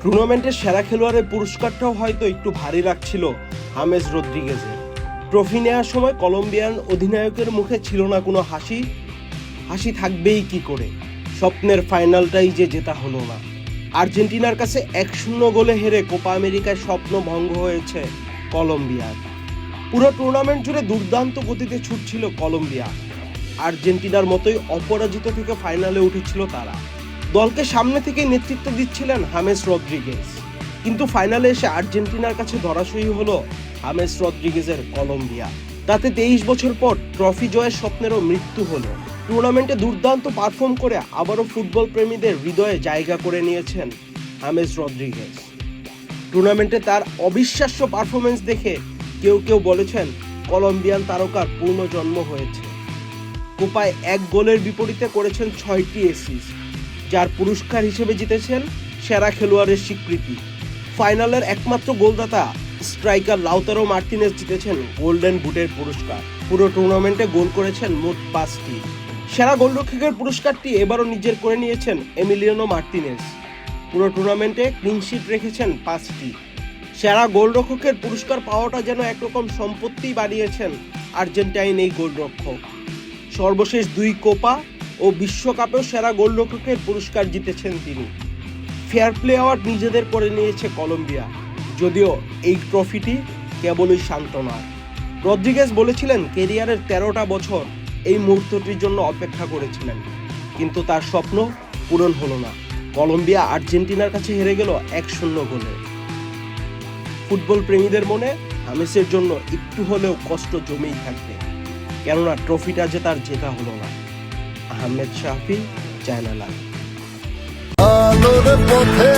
টুর্নামেন্টের সেরা খেলোয়াড়ের পুরস্কারটাও হয়তো একটু ভারী লাগছিল হামেস রদ্রিগেজের। ট্রফি নেওয়ার সময় কলম্বিয়ান অধিনায়কের মুখে ছিল না কোনো হাসি থাকবেই কি করে, স্বপ্নের ফাইনালটাই যে জেতা হলো না। আর্জেন্টিনার কাছে 1-0 গোলে হেরে কোপা আমেরিকায় স্বপ্ন ভঙ্গ হয়েছে কলম্বিয়ার। পুরো টুর্নামেন্ট জুড়ে দুর্দান্ত গতিতে ছুটছিল কলম্বিয়া। আর্জেন্টিনার মতোই অপরাজিত থেকে ফাইনালে উঠেছিল তারা। দলকে সামনে থেকে নেতৃত্ব দিচ্ছিলেন হামেস রদ্রিগেজ, কিন্তু ফাইনালে এসে আর্জেন্টিনার কাছে ধরাশয়ী হলো হামেস রদ্রিগেজের কলম্বিয়া। তাতে 23 বছর পর ট্রফি জয়ের স্বপ্নেরও মৃত্যু হলো। টুর্নামেন্টে দুর্দান্ত পারফর্ম করে আবারও ফুটবল প্রেমীদের হৃদয়ে জায়গা করে নিয়েছেন হামেস রদ্রিগেজ। টুর্নামেন্টে তার অবিশ্বাস্য পারফরমেন্স দেখে কেউ বলেছেন কলম্বিয়ান তারকার পুনর্জন্ম হয়েছে। কোপায় 1 গোলের বিপরীতে করেছেন 6টি অ্যাসিস্ট, যার পুরস্কার হিসেবে জিতেছেন সেরা খেলোয়াড়ের স্বীকৃতি। ফাইনালের একমাত্র গোলদাতা স্ট্রাইকার লাউতারো মার্টিনেজ জিতেছেন গোল্ডেন বুটের পুরস্কার। পুরো টুর্নামেন্টে গোল করেছেন মোট 5টি। সেরা গোলরক্ষকের পুরস্কারটি এবারও নিজের করে নিয়েছেন এমিলিয়ানো মার্টিনেজ। পুরো টুর্নামেন্টে ক্লিনশিট রেখেছেন 5টি। সেরা গোলরক্ষকের পুরস্কার পাওয়াটা যেন একরকম সম্পত্তি বানিয়েছেন আর্জেন্টাইন এই গোলরক্ষক। সর্বশেষ 2 কোপা ও বিশ্বকাপেও সেরা গোলরক্ষকের পুরস্কার জিতেছেন তিনি। ফেয়ার প্লে অ্যাওয়ার্ড নিজেদের করে নিয়েছে কলম্বিয়া, যদিও এই ট্রফিটি কেবলই সান্ত্বনা। রদ্রিগেজ বলেছিলেন ক্যারিয়ারের 13টা বছর এই মুহূর্তটির জন্য অপেক্ষা করেছিলেন, কিন্তু তার স্বপ্ন পূরণ হলো না। কলম্বিয়া আর্জেন্টিনার কাছে হেরে গেল 1-0 গোলে। ফুটবল প্রেমীদের মনে হামেসের জন্য একটু হলেও কষ্ট জমেই থাকবে, কেননা ট্রফিটা যে তার জেতা হলো না। আহমেদ শাফি, চ্যানেল আই। আলোর পথে